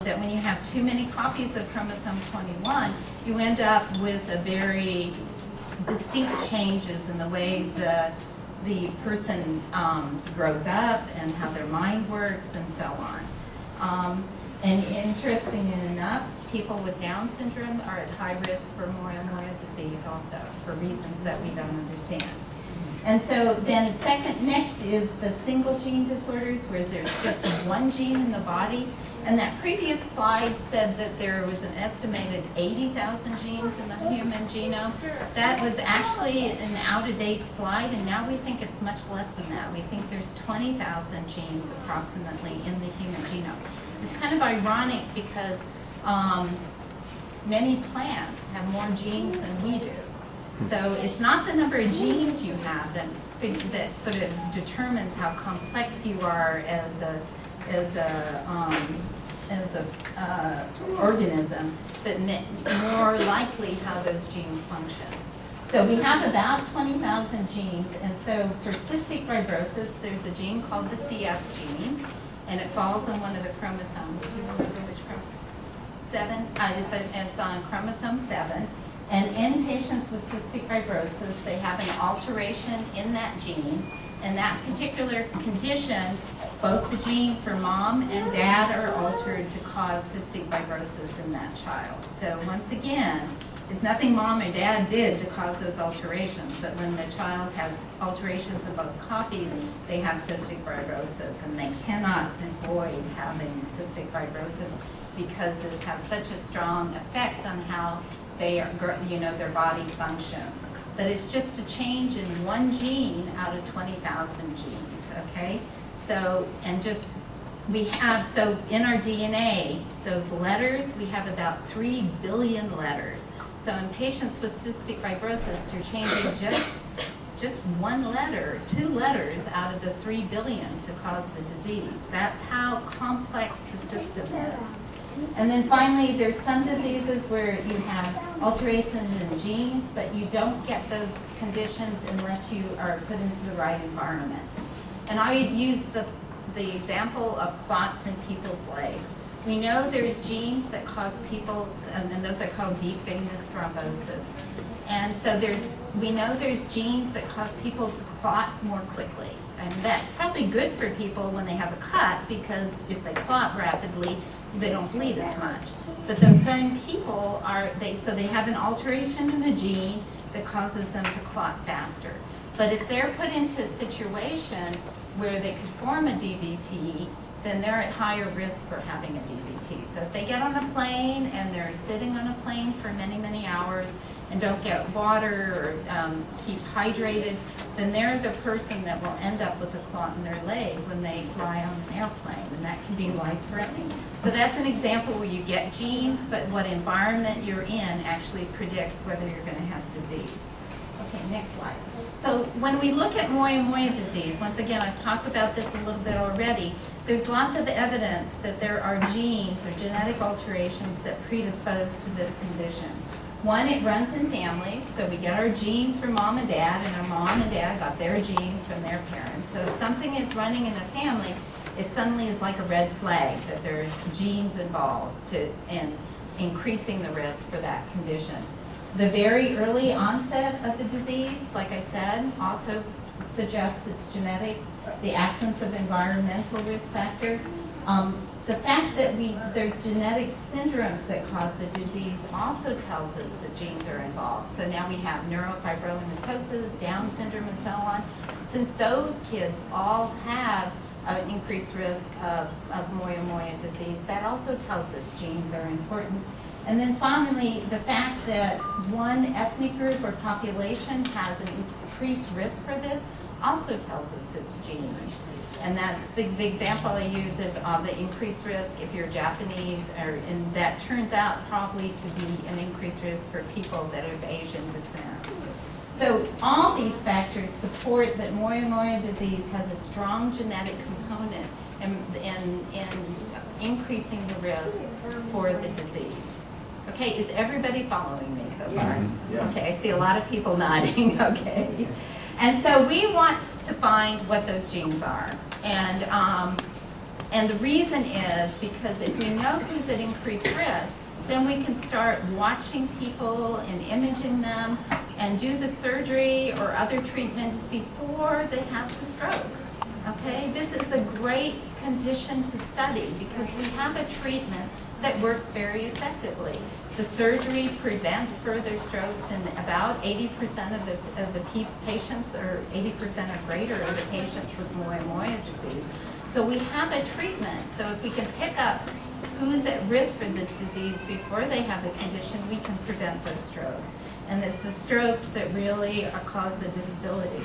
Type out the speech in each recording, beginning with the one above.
that when you have too many copies of chromosome 21, you end up with a very distinct changes in the way the person grows up and how their mind works and so on. And interesting enough, people with Down syndrome are at high risk for Moyamoya disease also, for reasons that we don't understand. And so then next is the single gene disorders, where there's just one gene in the body. And that previous slide said that there was an estimated 80,000 genes in the human genome. That was actually an out-of-date slide, and now we think it's much less than that. We think there's 20,000 genes approximately in the human genome. It's kind of ironic because many plants have more genes than we do. So it's not the number of genes you have that sort of determines how complex you are as a organism, but more likely how those genes function. So we have about 20,000 genes, and so for cystic fibrosis, there's a gene called the CF gene, and it falls on one of the chromosomes. Do you remember which chromosome? 7? It's on chromosome 7. And in patients with cystic fibrosis, they have an alteration in that gene. And that particular condition, both the gene for mom and dad are altered to cause cystic fibrosis in that child. So once again, it's nothing mom or dad did to cause those alterations, but when the child has alterations in both copies, they have cystic fibrosis, and they cannot avoid having cystic fibrosis because this has such a strong effect on how they are, their body functions. But it's just a change in one gene out of 20,000 genes, okay? So, and just, we have, so in our DNA, those letters, we have about 3 billion letters. So in patients with cystic fibrosis, you're changing just one letter, 2 letters out of the 3 billion to cause the disease. That's how complex the system is. And then finally, there's some diseases where you have alterations in genes, but you don't get those conditions unless you are put into the right environment. And I would use the example of clots in people's legs. We know there's genes that cause people, and those are called deep venous thrombosis. And so we know there's genes that cause people to clot more quickly. And that's probably good for people when they have a cut, because if they clot rapidly, they don't bleed as much. But those same people so they have an alteration in a gene that causes them to clot faster. But if they're put into a situation where they could form a DVT, then they're at higher risk for having a DVT. So if they get on a plane and they're sitting on a plane for many, many hours and don't get water or keep hydrated, then they're the person that will end up with a clot in their leg when they fly on an airplane, and that can be life-threatening. So that's an example where you get genes, but what environment you're in actually predicts whether you're going to have disease. Okay, next slide. So when we look at Moyamoya disease, once again, I've talked about this a little bit already, there's lots of evidence that there are genes or genetic alterations that predispose to this condition. One, it runs in families, so we get our genes from mom and dad, and our mom and dad got their genes from their parents. So if something is running in a family, it suddenly is like a red flag that there's genes involved in increasing the risk for that condition. The very early onset of the disease, like I said, also suggests it's genetics, the absence of environmental risk factors. The fact that there's genetic syndromes that cause the disease also tells us that genes are involved. So now we have neurofibromatosis, Down syndrome, and so on. Since those kids all have an increased risk of Moyamoya disease, that also tells us genes are important. And then finally, the fact that one ethnic group or population has an increased risk for this also tells us it's genes. And that's the example I use is the increased risk if you're Japanese, and that turns out probably to be an increased risk for people that are of Asian descent. So all these factors support that Moyamoya disease has a strong genetic component in increasing the risk for the disease. Okay, is everybody following me so far? Yes. Yes. Okay, I see a lot of people nodding. Okay. And so we want to find what those genes are. And And the reason is because if we know who's at increased risk, then we can start watching people and imaging them and do the surgery or other treatments before they have the strokes. Okay, this is a great condition to study because we have a treatment that works very effectively. The surgery prevents further strokes in about 80% of the patients, or 80% or greater of the patients with Moyamoya disease. So we have a treatment. So if we can pick up who's at risk for this disease before they have the condition, we can prevent those strokes. And it's the strokes that really cause the disability.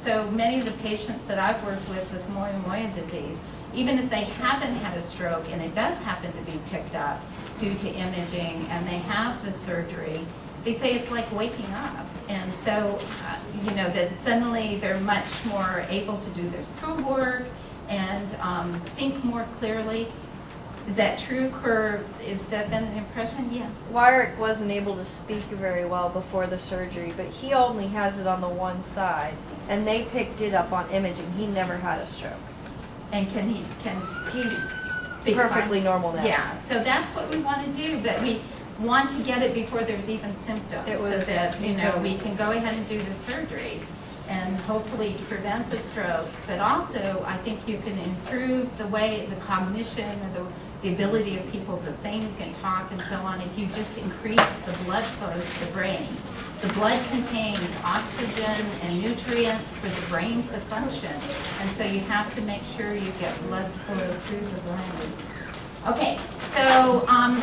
So many of the patients that I've worked with Moyamoya disease, even if they haven't had a stroke and it does happen to be picked up due to imaging and they have the surgery, they say it's like waking up. And so, that suddenly they're much more able to do their schoolwork and think more clearly. Is that true, or is that been an impression? Yeah. Wyrick wasn't able to speak very well before the surgery, but he only has it on the one side, and they picked it up on imaging. He never had a stroke. And He's speak perfectly fine? normal now. Yeah, so that's what we want to do, that we want to get it before there's even symptoms, so that we can go ahead and do the surgery and hopefully prevent the strokes. But also, I think you can improve the cognition, or the ability of people to think and talk and so on if you just increase the blood flow to the brain. The blood contains oxygen and nutrients for the brain to function, and so you have to make sure you get blood flow through the brain. Okay, so I'm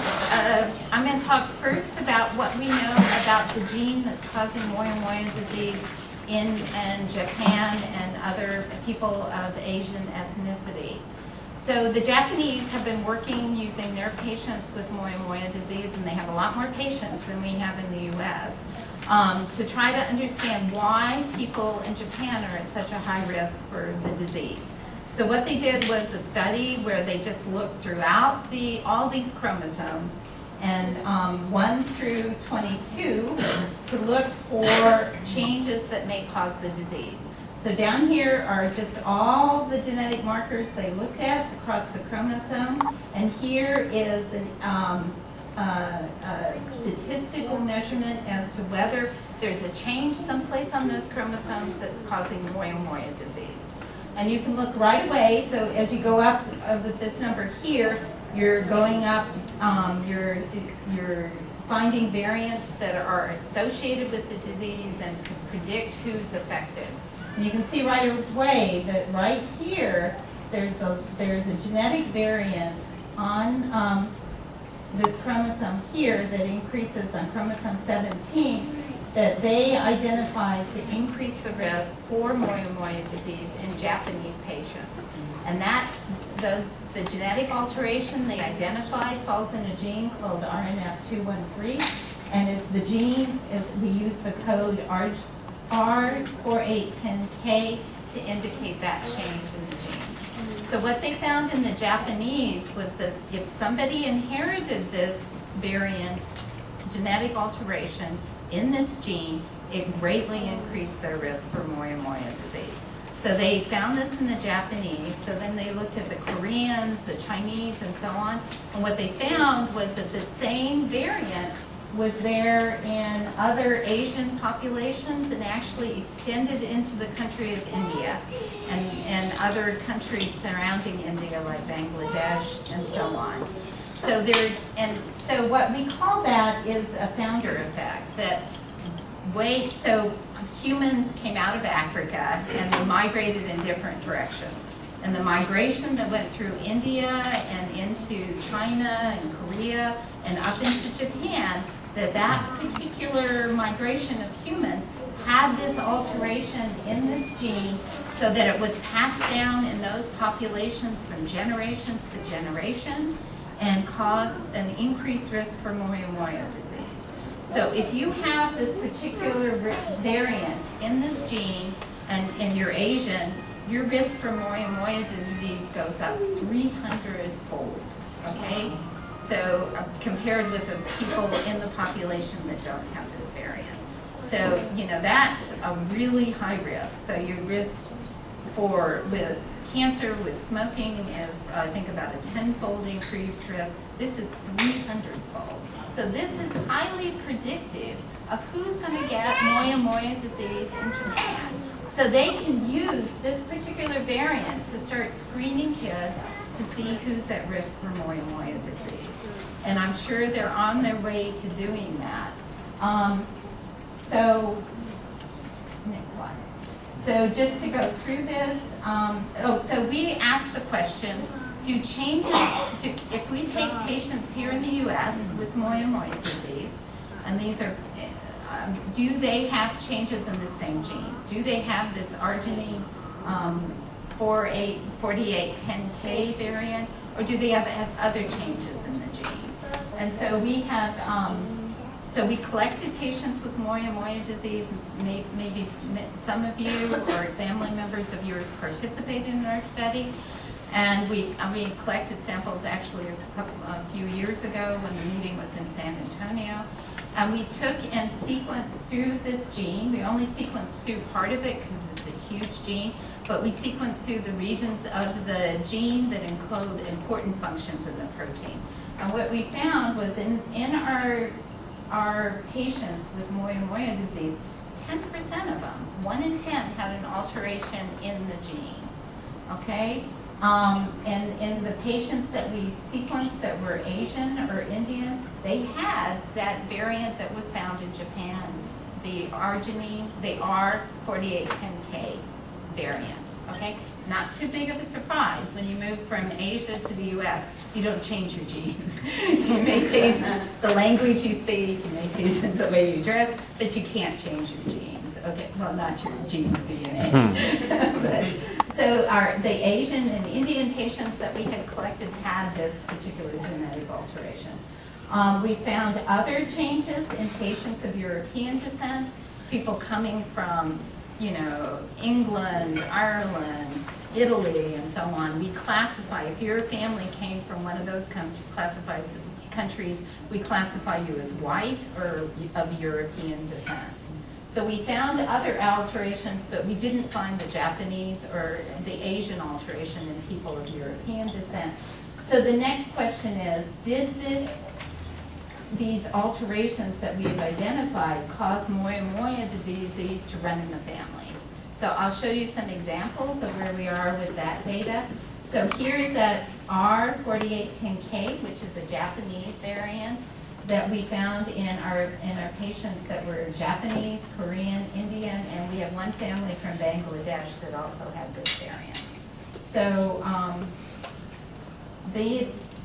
going to talk first about what we know about the gene that's causing Moyamoya disease in Japan and other people of Asian ethnicity. So the Japanese have been working using their patients with Moyamoya disease, and they have a lot more patients than we have in the U.S., to try to understand why people in Japan are at such a high risk for the disease. So what they did was a study where they just looked throughout all these chromosomes, and 1 through 22, to look for changes that may cause the disease. So down here are just all the genetic markers they looked at across the chromosome, and here is a statistical measurement as to whether there's a change someplace on those chromosomes that's causing Moyamoya disease. And you can look right away, so as you go up with this number here, you're going up, you're finding variants that are associated with the disease and can predict who's affected. And you can see right away that right here, there's a genetic variant on this chromosome here that increases on chromosome 17 that they identify to increase the risk for Moyamoya disease in Japanese patients. And the genetic alteration they identified falls in a gene called RNF213, and is the gene, we use the code R4810K to indicate that change in the gene. So what they found in the Japanese was that if somebody inherited this variant genetic alteration in this gene, it greatly increased their risk for Moyamoya disease. So they found this in the Japanese, so then they looked at the Koreans, the Chinese, and so on, and what they found was that the same variant was there in other Asian populations and actually extended into the country of India and other countries surrounding India like Bangladesh and so on. So so what we call that is a founder effect, so humans came out of Africa and they migrated in different directions. And the migration that went through India and into China and Korea and up into Japan, that particular migration of humans had this alteration in this gene so that it was passed down in those populations from generations to generation and caused an increased risk for Moyamoya disease. So if you have this particular variant in this gene and you're Asian, your risk for Moyamoya disease goes up 300-fold, okay? So compared with the people in the population that don't have this variant. So, that's a really high risk. So your risk cancer with smoking is, I think, about a 10-fold increased risk. This is 300-fold. So this is highly predictive of who's going to get Moyamoya disease in Japan. So they can use this particular variant to start screening kids to see who's at risk for Moyamoya disease. And I'm sure they're on their way to doing that. So, next slide. So just to go through this, so we asked the question, if we take patients here in the U.S. with Moyamoya disease, and these are, do they have changes in the same gene? Do they have this arginine 4810K variant, or do they have other changes in the gene? And so we have, so we collected patients with Moyamoya disease. Maybe some of you or family members of yours participated in our study. And we collected samples actually a few years ago when the meeting was in San Antonio. And we took and sequenced through this gene. We only sequenced through part of it because it's a huge gene, but we sequenced through the regions of the gene that encode important functions in the protein. And what we found was in our patients with Moyamoya disease, 10% of them, 1 in 10, had an alteration in the gene, okay? And in the patients that we sequenced that were Asian or Indian, they had that variant that was found in Japan, the arginine, the R4810K variant, okay? Not too big of a surprise when you move from Asia to the U.S. You don't change your genes. You may change the language you speak, you may change the way you dress, but you can't change your genes. Okay, well, not your genes, DNA. So the Asian and Indian patients that we had collected had this particular genetic alteration. We found other changes in patients of European descent, people coming from, you know, England, Ireland, Italy, and so on. We classify, if your family came from one of those countries, we classify you as white or of European descent. So we found other alterations, but we didn't find the Japanese or the Asian alteration in people of European descent. So the next question is, did these alterations that we have identified cause Moyamoya disease to run in the families? So I'll show you some examples of where we are with that data. So here is that R4810K, which is a Japanese variant that we found in our patients that were Japanese, Korean, Indian, and we have one family from Bangladesh that also had this variant. So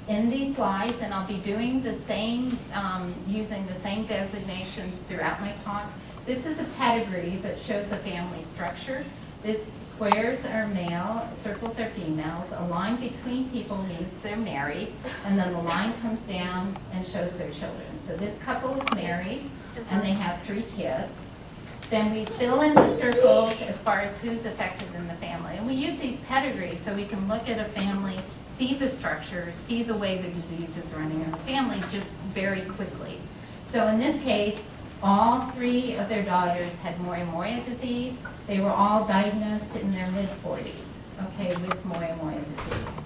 in these slides, and I'll be doing the same, using the same designations throughout my talk. This is a pedigree that shows a family structure. This squares are male, circles are females. A line between people means they're married, and then the line comes down and shows their children. So this couple is married, and they have 3 kids. Then we fill in the circles as far as who's affected in the family. And we use these pedigrees so we can look at a family, see the structure, see the way the disease is running in the family just very quickly. So in this case, all 3 of their daughters had Moyamoya disease. They were all diagnosed in their mid-40s, okay, with Moyamoya disease.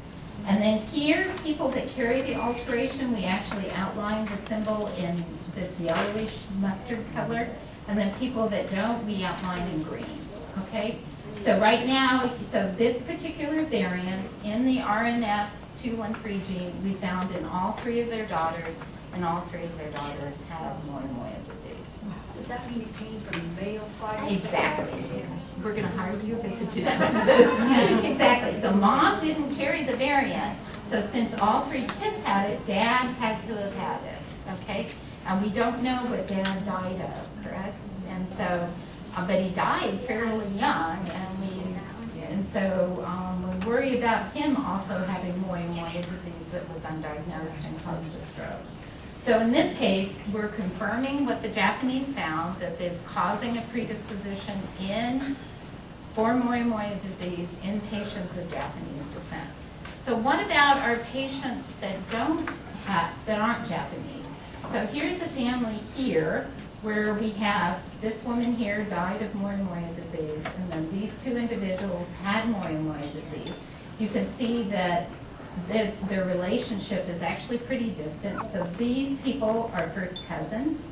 And then here, people that carry the alteration, we actually outline the symbol in this yellowish mustard color. And then people that don't, we outline in green, okay? So right now, so this particular variant in the RNF213 gene, we found in all 3 of their daughters, and all 3 of their daughters have Moyamoya disease. Does that mean it came from the male side? Exactly. We're going to hire you as a geneticist. Exactly. So mom didn't carry the variant. So since all 3 kids had it, dad had to have had it, okay? And we don't know what dad died of, correct? And so, but he died fairly young, and so we worry about him also having Moyamoya disease that was undiagnosed and caused a stroke. So in this case, we're confirming what the Japanese found, that it's causing a predisposition for Moyamoya disease in patients of Japanese descent. So what about our patients that aren't Japanese? So here's a family here where we have this woman here died of Moyamoya disease, and then these two individuals had Moyamoya disease. You can see that their relationship is actually pretty distant. So these people are first cousins.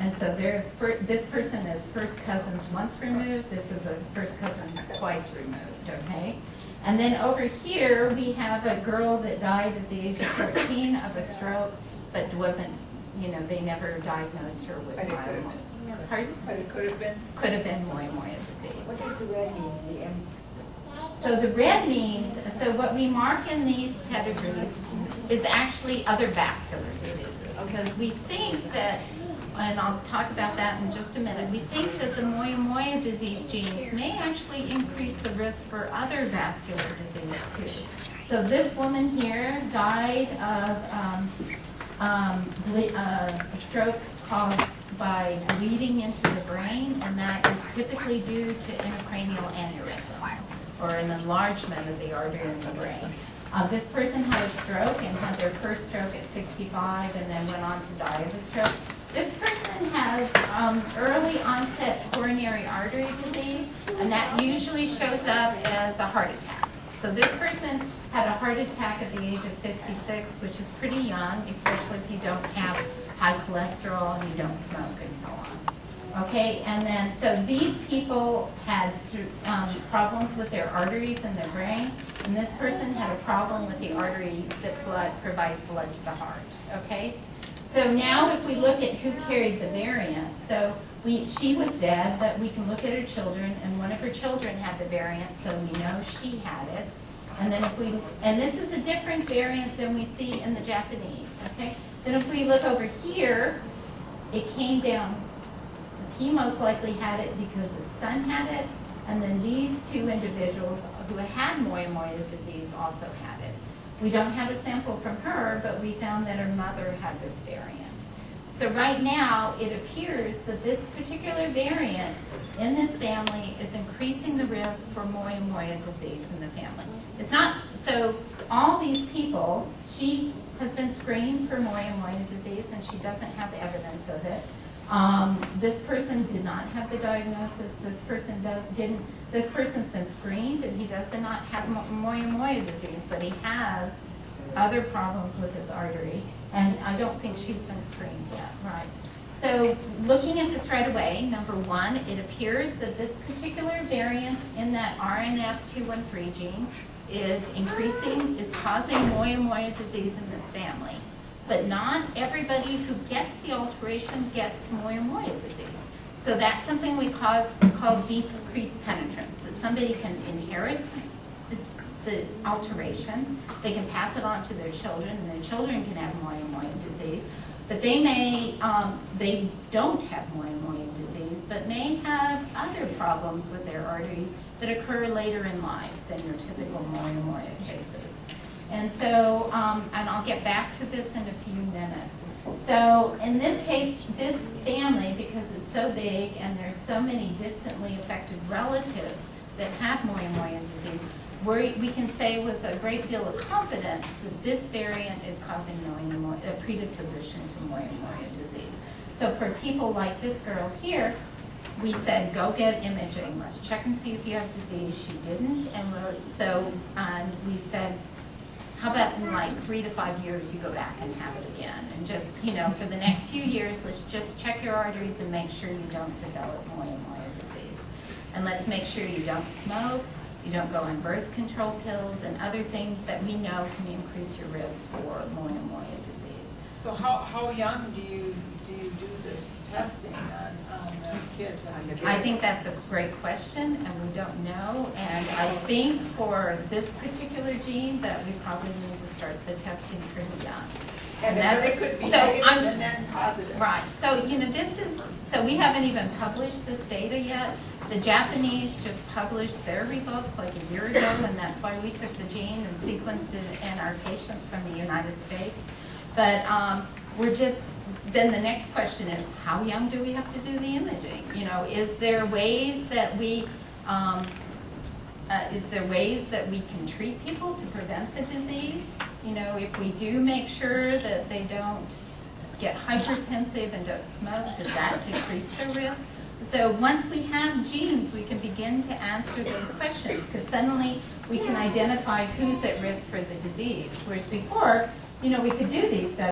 And so this person is first cousins once removed. This is a first cousin twice removed, okay? And then over here, we have a girl that died at the age of 14 of a stroke, but wasn't, they never diagnosed her with Moyamoya. Pardon? But it could have been. Could have been Moyamoya disease. What does the red mean? The M. So the red means, so what we mark in these categories is actually other vascular diseases. Because we think that, and I'll talk about that in just a minute, we think that the Moyamoya disease genes may actually increase the risk for other vascular disease too. So this woman here died of a stroke caused by bleeding into the brain, and that is typically due to intracranial aneurysm, or an enlargement of the artery in the brain. This person had a stroke and had their first stroke at 65 and then went on to die of a stroke. This person has early onset coronary artery disease, and that usually shows up as a heart attack. So this person had a heart attack at the age of 56, which is pretty young, especially if you don't have high cholesterol and you don't smoke and so on. Okay, and then so these people had problems with their arteries in their brains, and this person had a problem with the artery that provides blood to the heart. Okay, so now if we look at who carried the variant, so she was dead, but we can look at her children, and one of her children had the variant, so we know she had it. And then and this is a different variant than we see in the Japanese. Okay, then if we look over here, it came down. He most likely had it because his son had it, and then these two individuals who had Moyamoya disease also had it. We don't have a sample from her, but we found that her mother had this variant. So right now, it appears that this particular variant in this family is increasing the risk for Moyamoya disease in the family. It's not, so all these people, she has been screened for Moyamoya disease and she doesn't have evidence of it. This person did not have the diagnosis. This person didn't. This person's been screened and he does not have Moyamoya disease, but he has other problems with his artery. And I don't think she's been screened yet, right? So looking at this right away, number one, it appears that this particular variant in that RNF213 gene is causing Moyamoya disease in this family. But not everybody who gets the alteration gets Moyamoya disease. So that's something we call decreased penetrance, that somebody can inherit the alteration, they can pass it on to their children, and their children can have Moyamoya disease, but they don't have Moyamoya disease, but may have other problems with their arteries that occur later in life than your typical Moyamoya cases. And so, and I'll get back to this in a few minutes. So in this case, this family, because it's so big and there's so many distantly affected relatives that have Moyamoya disease, we can say with a great deal of confidence that this variant is causing a predisposition to Moyamoya disease. So for people like this girl here, we said, go get imaging. Let's check and see if you have disease. She didn't, and we said, how about in like 3 to 5 years you go back and have it again? And just, for the next few years, let's just check your arteries and make sure you don't develop Moyamoya disease. And let's make sure you don't smoke, you don't go on birth control pills, and other things that we know can increase your risk for Moyamoya disease. So how young do you do this testing on kids? I think that's a great question, and we don't know. And I think for this particular gene that we probably need to start the testing pretty young. And it could be negative and then positive. Right. So so we haven't even published this data yet. The Japanese just published their results like a year ago, and that's why we took the gene and sequenced it in our patients from the United States. But then the next question is, how young do we have to do the imaging? Is there ways that we can treat people to prevent the disease? If we do make sure that they don't get hypertensive and don't smoke, does that decrease their risk? So once we have genes, we can begin to answer those questions, because suddenly we can identify who's at risk for the disease. Whereas before, we could do these studies